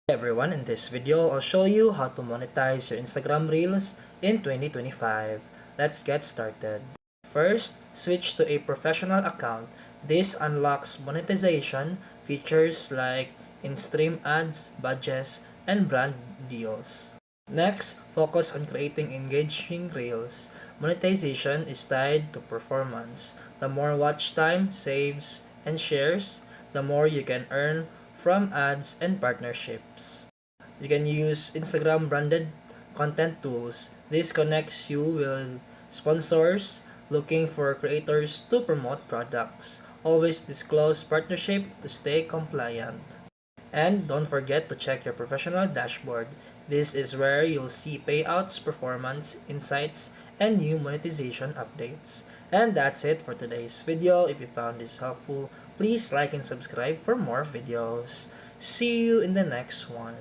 Hey everyone, in this video, I'll show you how to monetize your Instagram Reels in 2025. Let's get started. First, switch to a professional account. This unlocks monetization features like in-stream ads, badges, and brand deals. Next, focus on creating engaging Reels. Monetization is tied to performance. The more watch time, saves, and shares, the more you can earn from ads and partnerships. You can use Instagram branded content tools. This connects you with sponsors looking for creators to promote products. Always disclose partnership to stay compliant. And don't forget to check your professional dashboard. This is where you'll see payouts, performance, insights, and new monetization updates. And that's it for today's video. If you found this helpful, please like and subscribe for more videos. See you in the next one.